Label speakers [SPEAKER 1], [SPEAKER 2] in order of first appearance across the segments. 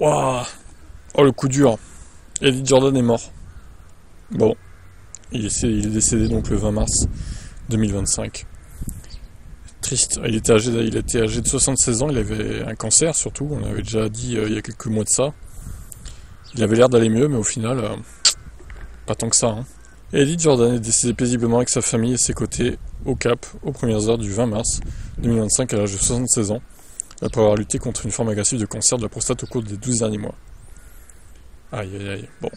[SPEAKER 1] Waouh. Oh, le coup dur. Eddie Jordan est mort. Bon, il est décédé donc le 20 mars 2025. Triste. Il était âgé de 76 ans, il avait un cancer surtout, on avait déjà dit il y a quelques mois de ça. Il avait l'air d'aller mieux, mais au final, pas tant que ça. Hein. Eddie Jordan est décédé paisiblement avec sa famille et ses côtés au Cap aux premières heures du 20 mars 2025 à l'âge de 76 ans, après avoir lutté contre une forme agressive de cancer de la prostate au cours des 12 derniers mois. Aïe aïe aïe, bon,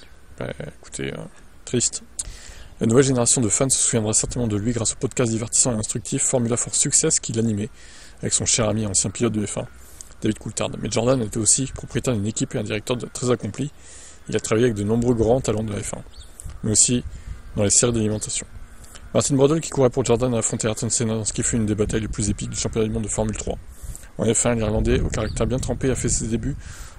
[SPEAKER 1] écoutez, triste. La nouvelle génération de fans se souviendra certainement de lui grâce au podcast divertissant et instructif Formula for Success qu'il animait avec son cher ami et ancien pilote de F1, David Coulthard. Mais Jordan était aussi propriétaire d'une équipe et un directeur très accompli. Il a travaillé avec de nombreux grands talents de la F1, mais aussi dans les séries d'alimentation. Martin Brundle, qui courait pour Jordan, a affronté Ayrton Senna dans ce qui fut une des batailles les plus épiques du championnat du monde de Formule 3. En F1, l'Irlandais, au caractère bien trempé, a fait ses débuts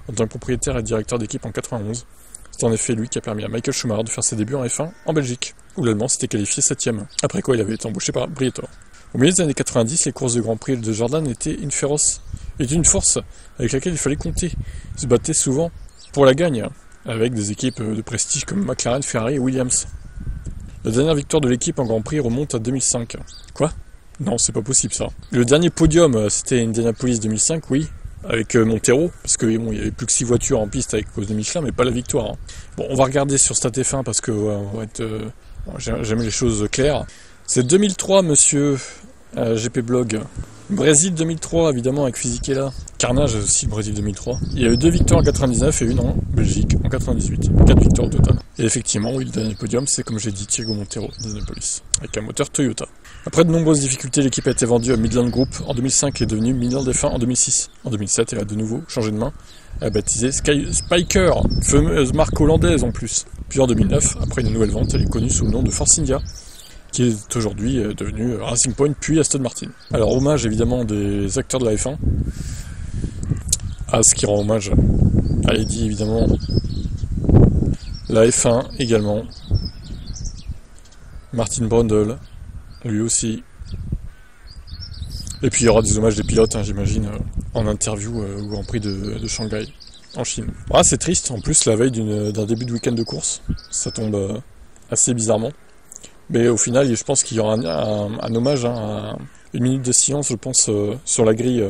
[SPEAKER 1] en tant que propriétaire et directeur d'équipe en 91. C'est en effet lui qui a permis à Michael Schumacher de faire ses débuts en F1 en Belgique, où l'Allemand s'était qualifié 7ème, après quoi il avait été embauché par Briatore. Au milieu des années 90, les courses de Grand Prix de Jordan étaient une force avec laquelle il fallait compter. Il se battait souvent pour la gagne, avec des équipes de prestige comme McLaren, Ferrari et Williams. La dernière victoire de l'équipe en Grand Prix remonte à 2005. Quoi ? Non, c'est pas possible ça. Le dernier podium, c'était Indianapolis 2005, oui, avec Montero, parce que bon, il y avait plus que 6 voitures en piste avec cause de Michelin, mais pas la victoire. Hein. Bon, on va regarder sur Stat F1 parce que on va être, j'aime les choses claires. C'est 2003, monsieur GP Blog. Brésil 2003, évidemment, avec Fisichella. Carnage aussi, le Brésil 2003. Il y a eu 2 victoires en 99 et une en Belgique en 98. 4 victoires au total. Et effectivement, oui, le dernier podium, c'est comme j'ai dit, Thiago Montero d'Indianapolis, avec un moteur Toyota. Après de nombreuses difficultés, l'équipe a été vendue à Midland Group en 2005 et est devenue Midland F1 en 2006. En 2007, elle a de nouveau changé de main. Elle a baptisé Spyker, fameuse marque hollandaise en plus. Puis en 2009, après une nouvelle vente, elle est connue sous le nom de Force India, qui est aujourd'hui devenu Racing Point puis Aston Martin. Alors hommage évidemment des acteurs de la F1, As qui rend hommage à Eddie évidemment, la F1 également, Martin Brundle, lui aussi, et puis il y aura des hommages des pilotes, hein, j'imagine, en interview ou en prix de Shanghai, en Chine. Ah, c'est triste, en plus la veille d'un début de week-end de course, ça tombe assez bizarrement. Mais au final, je pense qu'il y aura un hommage, hein, une minute de silence, je pense, sur la grille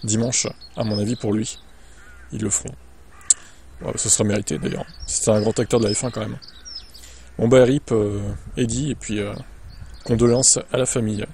[SPEAKER 1] dimanche, à mon avis, pour lui. Ils le feront. Ouais, ce sera mérité, d'ailleurs. C'est un grand acteur de la F1, quand même. Bon, bah, RIP, Eddie, et puis condoléances à la famille.